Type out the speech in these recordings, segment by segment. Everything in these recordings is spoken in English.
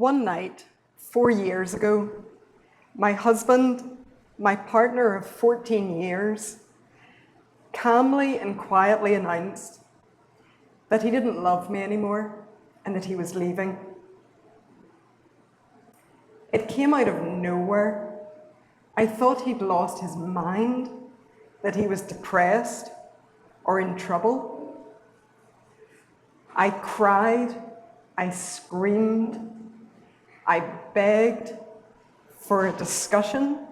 One night, 4 years ago, my husband, my partner of 14 years, calmly and quietly announced that he didn't love me anymore and that he was leaving. It came out of nowhere. I thought he'd lost his mind, that he was depressed or in trouble. I cried, I screamed, I begged for a discussion,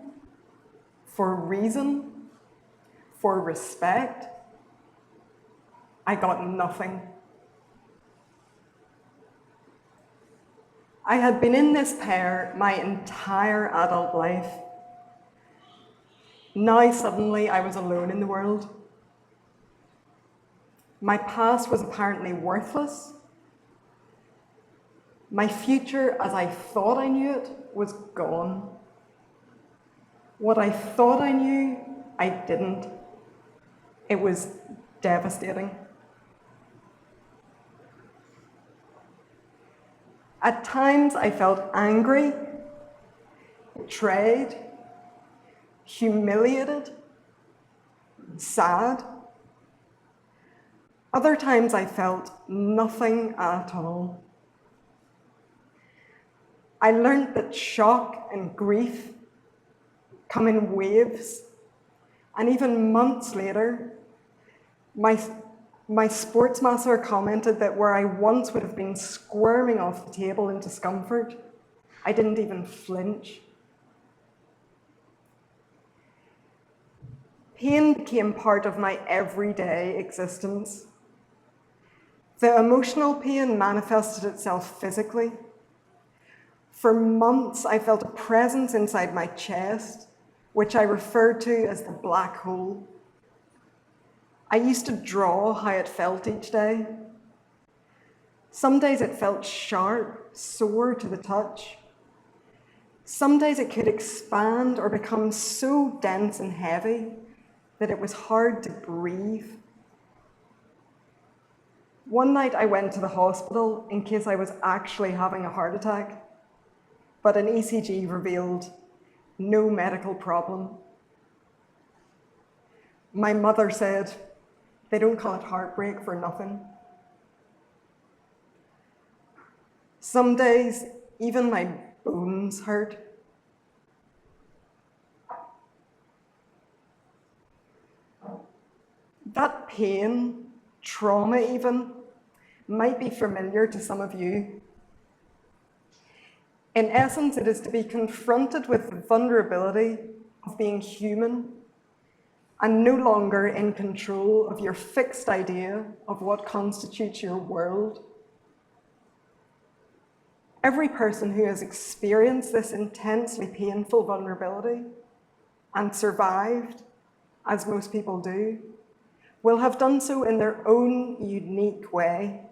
for reason, for respect. I got nothing. I had been in this pair my entire adult life. Now suddenly I was alone in the world. My past was apparently worthless. My future, as I thought I knew it, was gone. What I thought I knew, I didn't. It was devastating. At times I felt angry, betrayed, humiliated, sad. Other times I felt nothing at all. I learned that shock and grief come in waves, and even months later, my sports master commented that where I once would have been squirming off the table in discomfort, I didn't even flinch. Pain became part of my everyday existence. The emotional pain manifested itself physically. For months, I felt a presence inside my chest, which I referred to as the black hole. I used to draw how it felt each day. Some days it felt sharp, sore to the touch. Some days it could expand or become so dense and heavy that it was hard to breathe. One night I went to the hospital in case I was actually having a heart attack, but an ECG revealed no medical problem. My mother said, "They don't call it heartbreak for nothing." Some days, even my bones hurt. That pain, trauma even, might be familiar to some of you. In essence, it is to be confronted with the vulnerability of being human and no longer in control of your fixed idea of what constitutes your world. Every person who has experienced this intensely painful vulnerability and survived, as most people do, will have done so in their own unique way.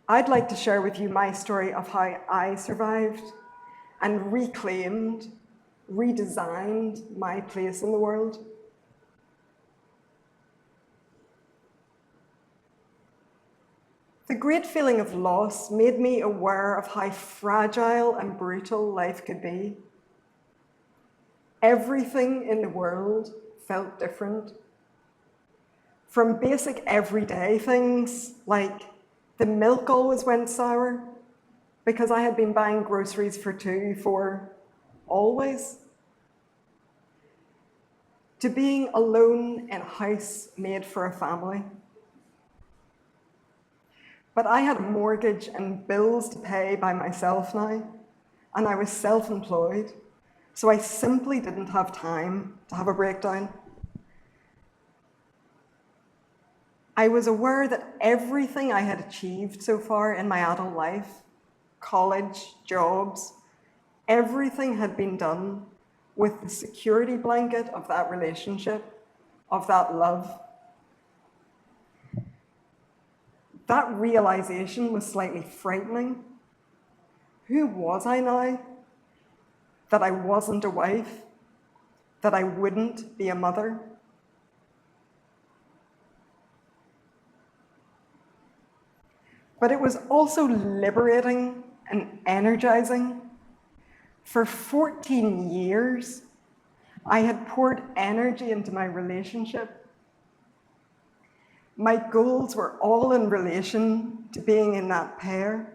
I'd like to share with you my story of how I survived and reclaimed, redesigned my place in the world. The great feeling of loss made me aware of how fragile and brutal life could be. Everything in the world felt different. From basic everyday things like the milk always went sour because I had been buying groceries for two for always, to being alone in a house made for a family. But I had a mortgage and bills to pay by myself now, and I was self-employed, so I simply didn't have time to have a breakdown. I was aware that everything I had achieved so far in my adult life, college, jobs, everything had been done with the security blanket of that relationship, of that love. That realization was slightly frightening. Who was I now? That I wasn't a wife, that I wouldn't be a mother. But it was also liberating and energizing. For 14 years, I had poured energy into my relationship. My goals were all in relation to being in that pair.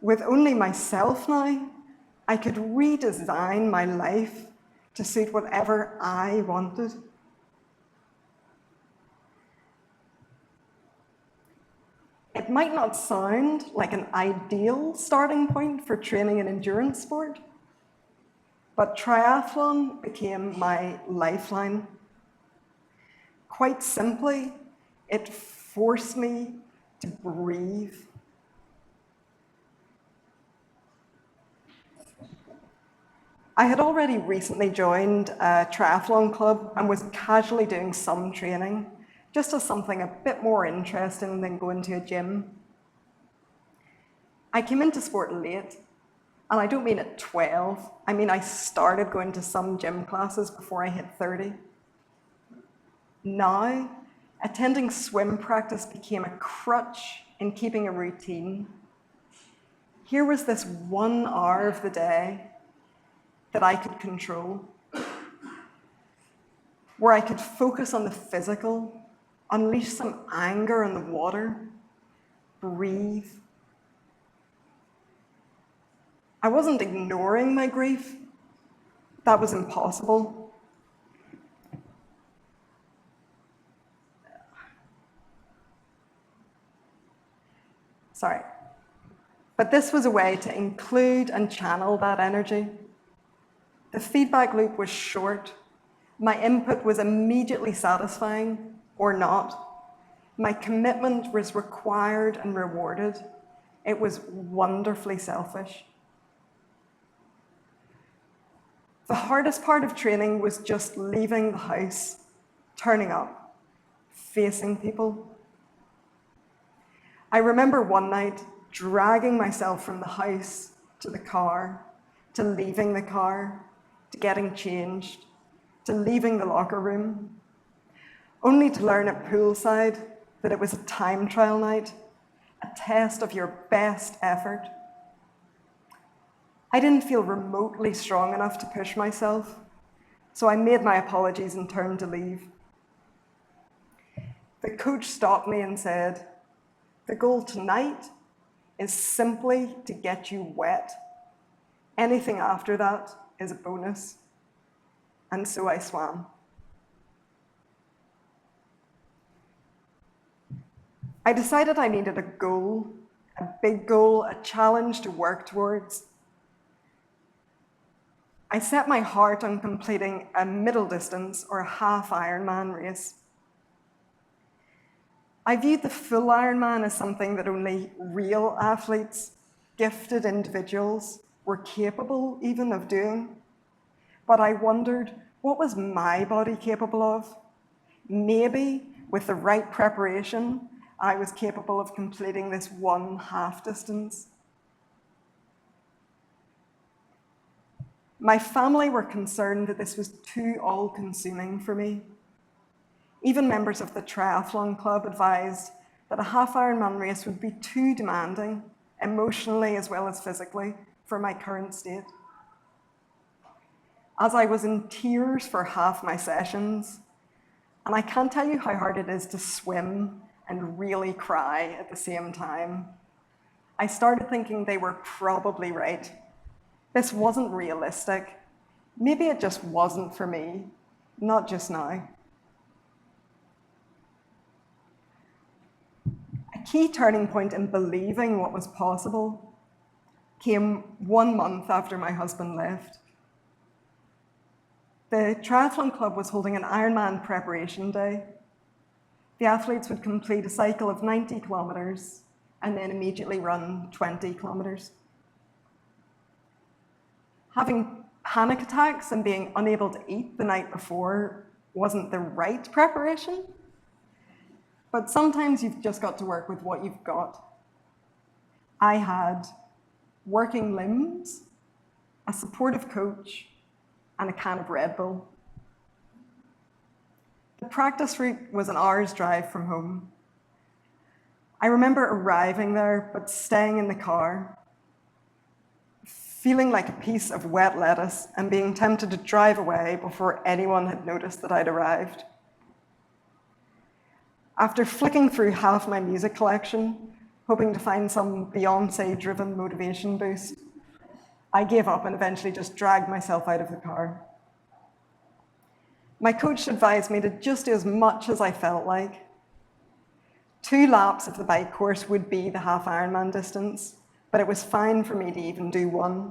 With only myself now, I could redesign my life to suit whatever I wanted. It might not sound like an ideal starting point for training an endurance sport, but triathlon became my lifeline. Quite simply, it forced me to breathe. I had already recently joined a triathlon club and was casually doing some training, just as something a bit more interesting than going to a gym. I came into sport late, and I don't mean at 12, I mean I started going to some gym classes before I hit 30. Now, attending swim practice became a crutch in keeping a routine. Here was this 1 hour of the day that I could control, where I could focus on the physical, unleash some anger on the water, breathe. I wasn't ignoring my grief. That was impossible. Sorry. But this was a way to include and channel that energy. The feedback loop was short. My input was immediately satisfying, or not. My commitment was required and rewarded. It was wonderfully selfish. The hardest part of training was just leaving the house, turning up, facing people. I remember one night dragging myself from the house to the car, to leaving the car, to getting changed, to leaving the locker room, only to learn at poolside that it was a time trial night, a test of your best effort. I didn't feel remotely strong enough to push myself, so I made my apologies and turned to leave. The coach stopped me and said, "The goal tonight is simply to get you wet. Anything after that is a bonus." And so I swam. I decided I needed a goal, a big goal, a challenge to work towards. I set my heart on completing a middle distance or a half Ironman race. I viewed the full Ironman as something that only real athletes, gifted individuals, were capable even of doing. But I wondered, what was my body capable of? Maybe, with the right preparation, I was capable of completing this one half distance. My family were concerned that this was too all-consuming for me. Even members of the triathlon club advised that a half Ironman race would be too demanding, emotionally as well as physically, for my current state. As I was in tears for half my sessions, and I can't tell you how hard it is to swim and really cry at the same time, I started thinking they were probably right. This wasn't realistic. Maybe it just wasn't for me, not just now. A key turning point in believing what was possible came 1 month after my husband left. The triathlon club was holding an Ironman preparation day. The athletes would complete a cycle of 90 kilometers and then immediately run 20 kilometers. Having panic attacks and being unable to eat the night before wasn't the right preparation, but sometimes you've just got to work with what you've got. I had working limbs, a supportive coach, and a can of Red Bull. The practice route was an hour's drive from home. I remember arriving there, but staying in the car, feeling like a piece of wet lettuce and being tempted to drive away before anyone had noticed that I'd arrived. After flicking through half my music collection, hoping to find some Beyoncé-driven motivation boost, I gave up and eventually just dragged myself out of the car. My coach advised me to just do as much as I felt like. 2 laps of the bike course would be the half Ironman distance, but it was fine for me to even do 1.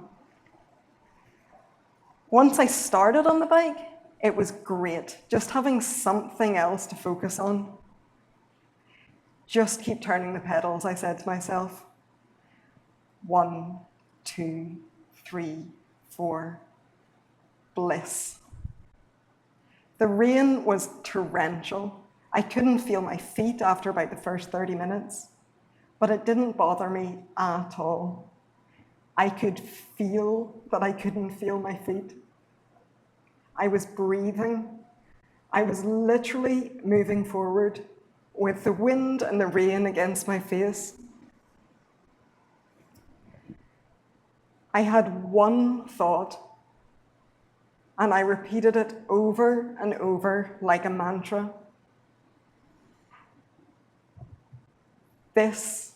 Once I started on the bike, it was great, just having something else to focus on. Just keep turning the pedals, I said to myself. 1, 2, 3, 4. Bliss. The rain was torrential. I couldn't feel my feet after about the first 30 minutes, but it didn't bother me at all. I could feel that I couldn't feel my feet. I was breathing. I was literally moving forward with the wind and the rain against my face. I had one thought, and I repeated it over and over like a mantra. This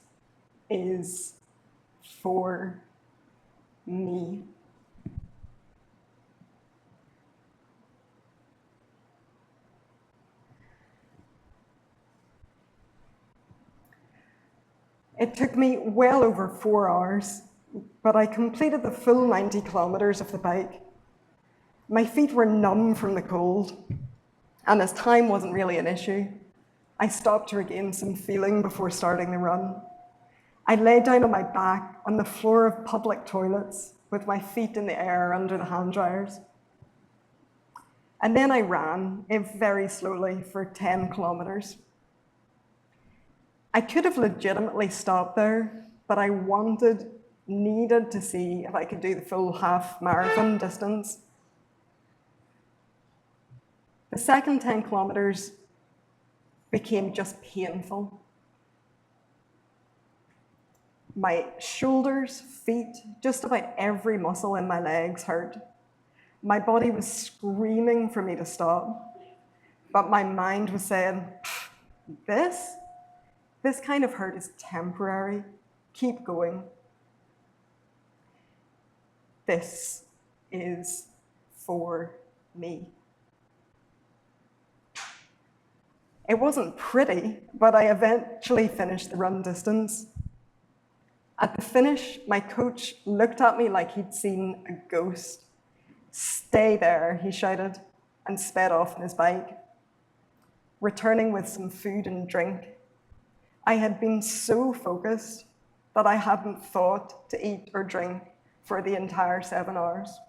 is for me. It took me well over 4 hours, but I completed the full 90 kilometers of the bike. My feet were numb from the cold, and as time wasn't really an issue, I stopped to regain some feeling before starting the run. I lay down on my back on the floor of public toilets with my feet in the air under the hand dryers. And then I ran, very slowly, for 10 kilometers. I could have legitimately stopped there, but I needed to see if I could do the full half marathon distance. The second 10 kilometers became just painful. My shoulders, feet, just about every muscle in my legs hurt. My body was screaming for me to stop, but my mind was saying, this kind of hurt is temporary. Keep going. This is for me. It wasn't pretty, but I eventually finished the run distance. At the finish, my coach looked at me like he'd seen a ghost. "Stay there," he shouted, and sped off on his bike, returning with some food and drink. I had been so focused that I hadn't thought to eat or drink for the entire 7 hours.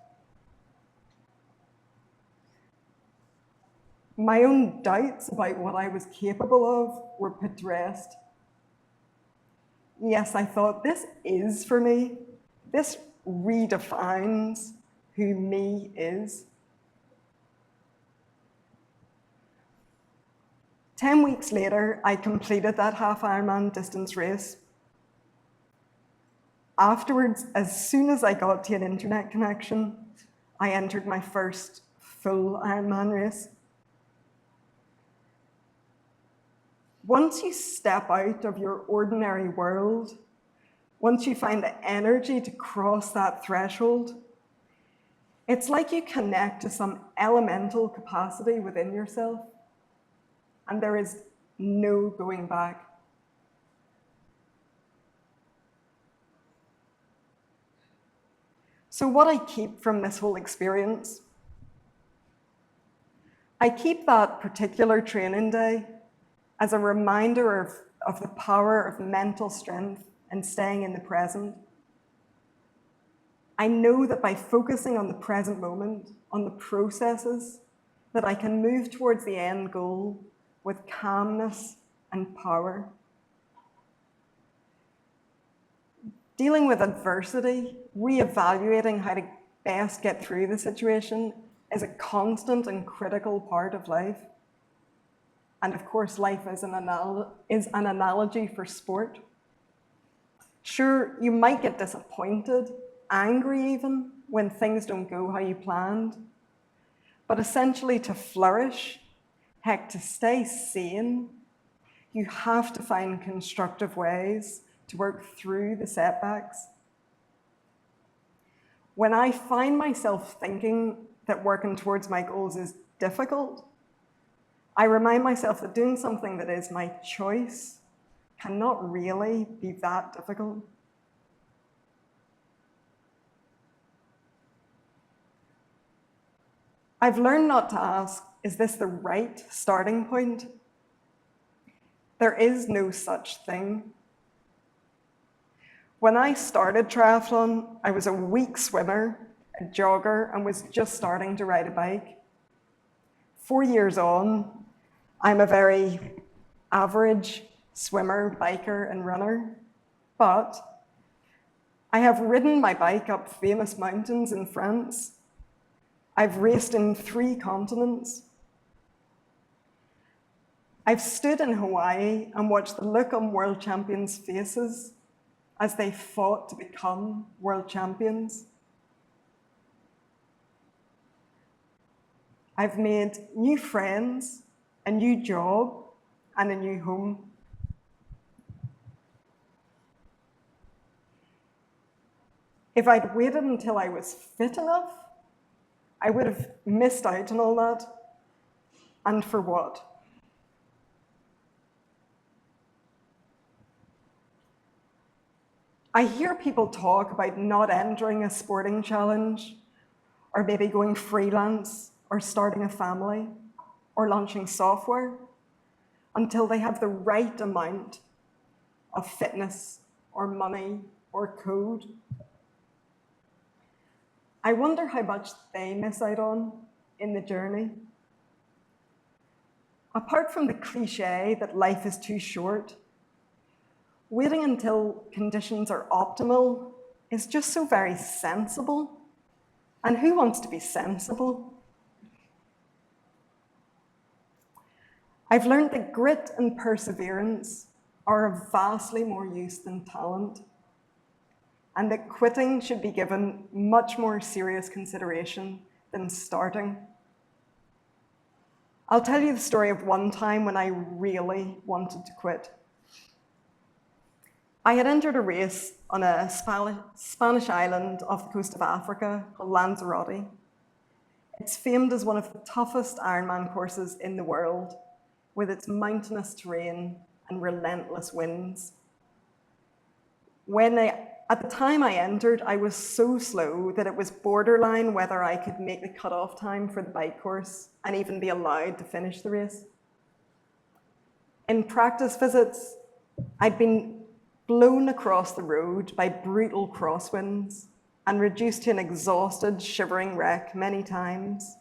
My own doubts about what I was capable of were put to rest. Yes, I thought, this is for me. This redefines who me is. 10 weeks later, I completed that half Ironman distance race. Afterwards, as soon as I got to an internet connection, I entered my first full Ironman race. Once you step out of your ordinary world, once you find the energy to cross that threshold, it's like you connect to some elemental capacity within yourself, and there is no going back. So what I keep from this whole experience, I keep that particular training day as a reminder of the power of mental strength and staying in the present. I know that by focusing on the present moment, on the processes, that I can move towards the end goal with calmness and power. Dealing with adversity, reevaluating how to best get through the situation is a constant and critical part of life. And of course, life is an analogy for sport. Sure, you might get disappointed, angry even, when things don't go how you planned. But essentially, to flourish, heck, to stay sane, you have to find constructive ways to work through the setbacks. When I find myself thinking that working towards my goals is difficult, I remind myself that doing something that is my choice cannot really be that difficult. I've learned not to ask, is this the right starting point? There is no such thing. When I started triathlon, I was a weak swimmer, a jogger, and was just starting to ride a bike. 4 years on, I'm a very average swimmer, biker, and runner, but I have ridden my bike up famous mountains in France. I've raced in 3 continents. I've stood in Hawaii and watched the look on world champions' faces as they fought to become world champions. I've made new friends, a new job, and a new home. If I'd waited until I was fit enough, I would have missed out on all that. And for what? I hear people talk about not entering a sporting challenge, or maybe going freelance, or starting a family, or launching software, until they have the right amount of fitness, or money, or code. I wonder how much they miss out on in the journey. Apart from the cliche that life is too short, waiting until conditions are optimal is just so very sensible. And who wants to be sensible? I've learned that grit and perseverance are of vastly more use than talent, and that quitting should be given much more serious consideration than starting. I'll tell you the story of one time when I really wanted to quit. I had entered a race on a Spanish island off the coast of Africa called Lanzarote. It's famed as one of the toughest Ironman courses in the world, with its mountainous terrain and relentless winds. At the time I entered, I was so slow that it was borderline whether I could make the cutoff time for the bike course and even be allowed to finish the race. In practice visits, I'd been blown across the road by brutal crosswinds and reduced to an exhausted, shivering wreck many times.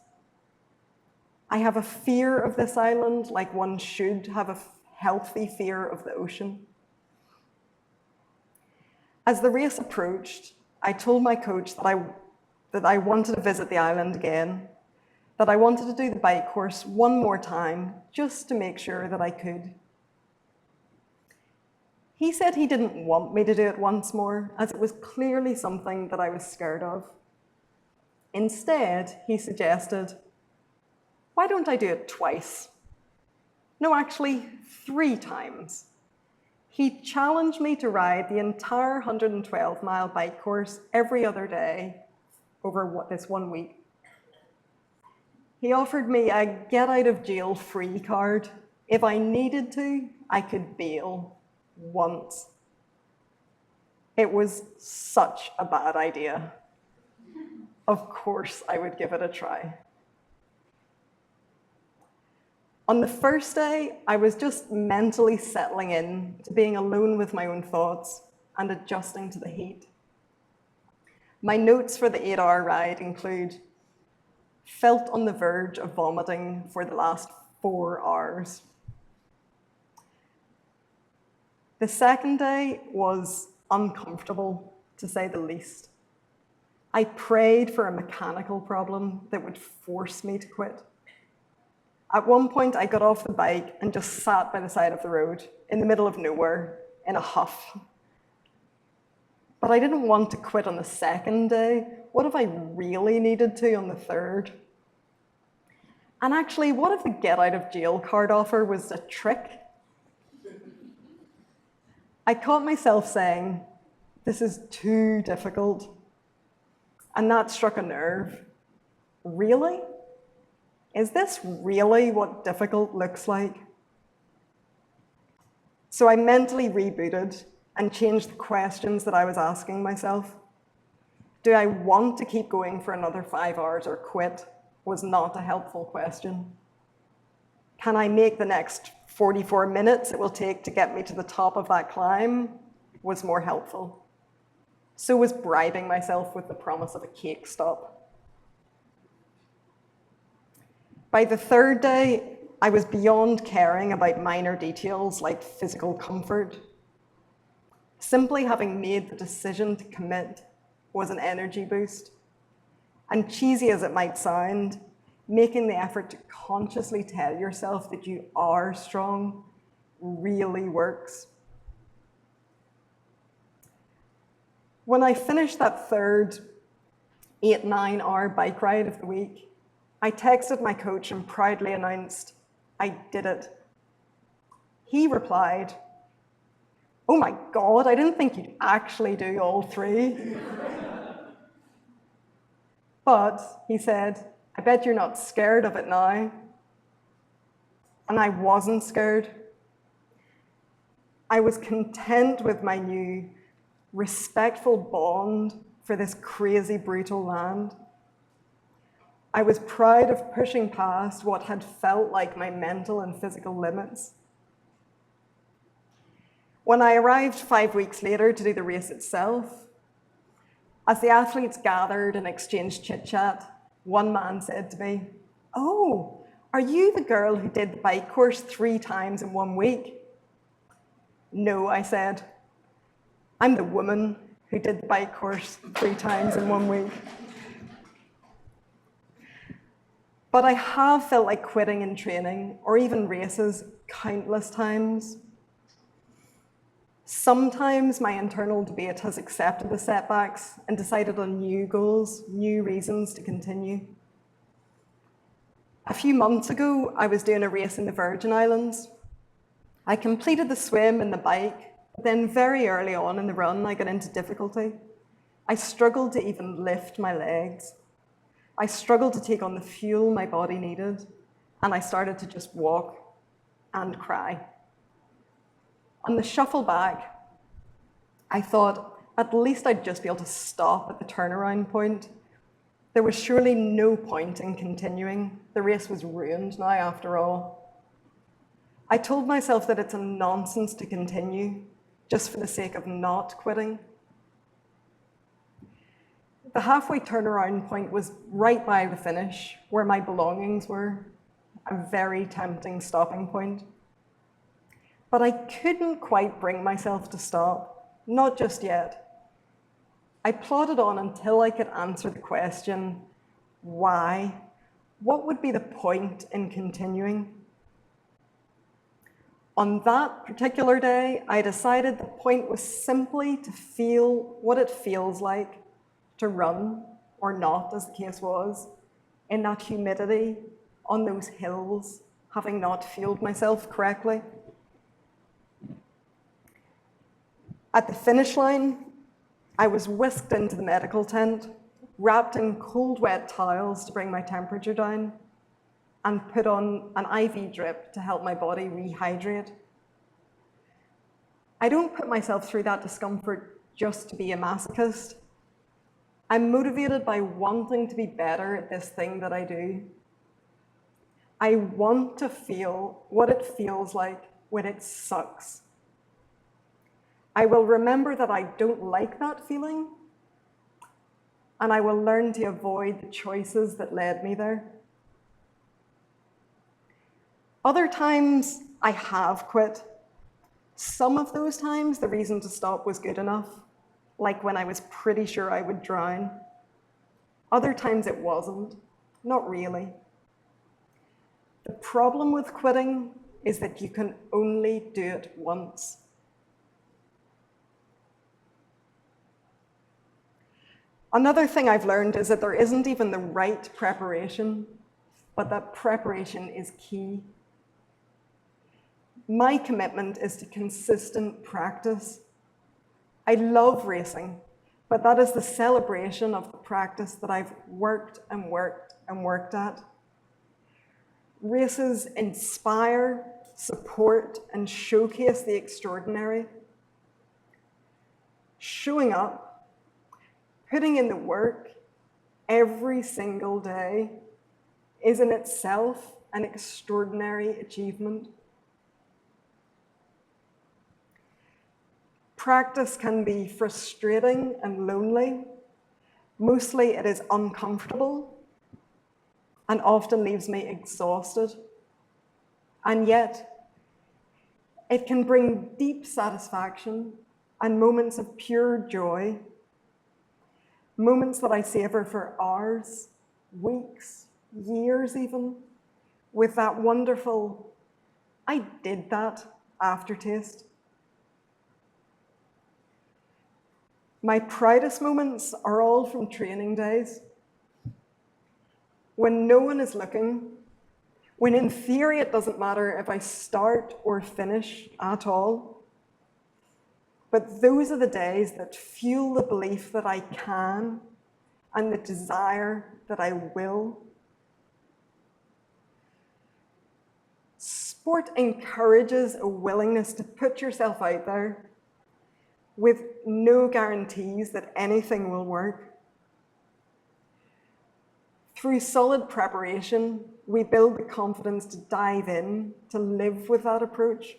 I have a fear of this island like one should have a healthy fear of the ocean. As the race approached, I told my coach that I wanted to visit the island again, that I wanted to do the bike course one more time, just to make sure that I could. He said he didn't want me to do it once more, as it was clearly something that I was scared of. Instead, he suggested, why don't I do it twice? No, actually, 3 times. He challenged me to ride the entire 112-mile bike course every other day over this 1 week. He offered me a get-out-of-jail-free card. If I needed to, I could bail once. It was such a bad idea. Of course, I would give it a try. On the first day, I was just mentally settling in to being alone with my own thoughts and adjusting to the heat. My notes for the 8-hour ride include, felt on the verge of vomiting for the last 4 hours. The second day was uncomfortable, to say the least. I prayed for a mechanical problem that would force me to quit. At one point, I got off the bike and just sat by the side of the road in the middle of nowhere in a huff. But I didn't want to quit on the second day. What if I really needed to on the third? And actually, what if the get out of jail card offer was a trick? I caught myself saying, this is too difficult. And that struck a nerve. Really? Is this really what difficult looks like? So I mentally rebooted and changed the questions that I was asking myself. Do I want to keep going for another 5 hours or quit? Was not a helpful question. Can I make the next 44 minutes it will take to get me to the top of that climb? Was more helpful. So was bribing myself with the promise of a cake stop. By the third day, I was beyond caring about minor details like physical comfort. Simply having made the decision to commit was an energy boost. And cheesy as it might sound, making the effort to consciously tell yourself that you are strong really works. When I finished that third 8-9 hour bike ride of the week, I texted my coach and proudly announced, I did it. He replied, oh my God, I didn't think you'd actually do all 3. But, he said, I bet you're not scared of it now. And I wasn't scared. I was content with my new respectful bond for this crazy, brutal land. I was proud of pushing past what had felt like my mental and physical limits. When I arrived 5 weeks later to do the race itself, as the athletes gathered and exchanged chit-chat, one man said to me, oh, are you the girl who did the bike course 3 times in 1 week? No, I said. I'm the woman who did the bike course 3 times in 1 week. But I have felt like quitting in training or even races countless times. Sometimes my internal debate has accepted the setbacks and decided on new goals, new reasons to continue. A few months ago, I was doing a race in the Virgin Islands. I completed the swim and the bike, but then very early on in the run, I got into difficulty. I struggled to even lift my legs. I struggled to take on the fuel my body needed, and I started to just walk and cry. On the shuffle back, I thought at least I'd just be able to stop at the turnaround point. There was surely no point in continuing. The race was ruined now, after all. I told myself that it's a nonsense to continue, just for the sake of not quitting. The halfway turnaround point was right by the finish, where my belongings were, a very tempting stopping point. But I couldn't quite bring myself to stop, not just yet. I plodded on until I could answer the question, why? What would be the point in continuing? On that particular day, I decided the point was simply to feel what it feels like to run, or not, as the case was, in that humidity, on those hills, having not fueled myself correctly. At the finish line, I was whisked into the medical tent, wrapped in cold, wet towels to bring my temperature down, and put on an IV drip to help my body rehydrate. I don't put myself through that discomfort just to be a masochist. I'm motivated by wanting to be better at this thing that I do. I want to feel what it feels like when it sucks. I will remember that I don't like that feeling, and I will learn to avoid the choices that led me there. Other times, I have quit. Some of those times, the reason to stop was good enough, like when I was pretty sure I would drown. Other times it wasn't, not really. The problem with quitting is that you can only do it once. Another thing I've learned is that there isn't even the right preparation, but that preparation is key. My commitment is to consistent practice. I love racing, but that is the celebration of the practice that I've worked and worked and worked at. Races inspire, support, and showcase the extraordinary. Showing up, putting in the work every single day is in itself an extraordinary achievement. Practice can be frustrating and lonely. Mostly it is uncomfortable and often leaves me exhausted. And yet, it can bring deep satisfaction and moments of pure joy, moments that I savor for hours, weeks, years even, with that wonderful, I did that aftertaste. My proudest moments are all from training days. When no one is looking, when in theory it doesn't matter if I start or finish at all. But those are the days that fuel the belief that I can and the desire that I will. Sport encourages a willingness to put yourself out there with no guarantees that anything will work. Through solid preparation, we build the confidence to dive in, to live with that approach.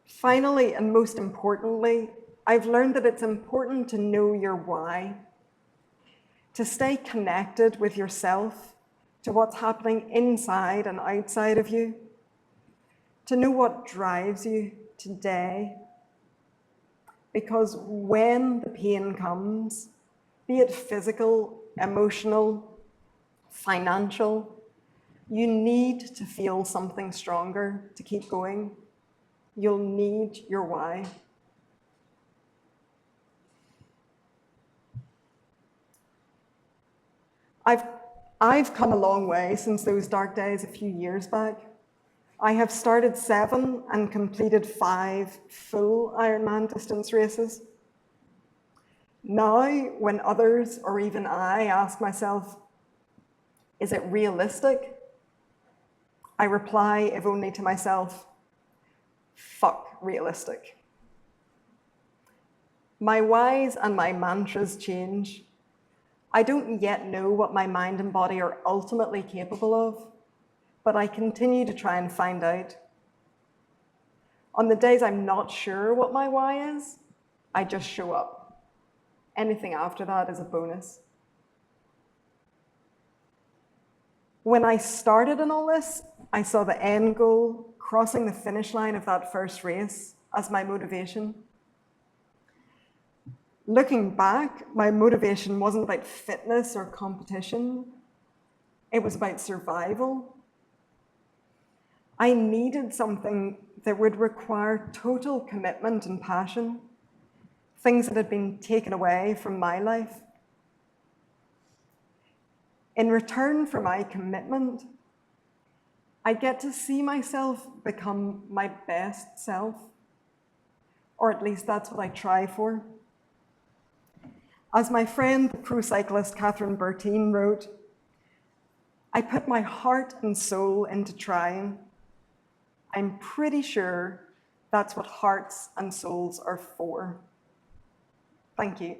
Finally, and most importantly, I've learned that it's important to know your why, to stay connected with yourself, to what's happening inside and outside of you, to know what drives you today. Because when the pain comes, be it physical, emotional, financial, you need to feel something stronger to keep going. You'll need your why. I've come a long way since those dark days a few years back. I have started 7 and completed 5 full Ironman distance races. Now, when others or even I ask myself, is it realistic? I reply, if only to myself, fuck realistic. My whys and my mantras change. I don't yet know what my mind and body are ultimately capable of, but I continue to try and find out. On the days I'm not sure what my why is, I just show up. Anything after that is a bonus. When I started in all this, I saw the end goal, crossing the finish line of that first race, as my motivation. Looking back, my motivation wasn't about fitness or competition. It was about survival. I needed something that would require total commitment and passion, things that had been taken away from my life. In return for my commitment, I get to see myself become my best self, or at least that's what I try for. As my friend, the pro cyclist Catherine Bertine wrote, I put my heart and soul into trying. I'm pretty sure that's what hearts and souls are for. Thank you.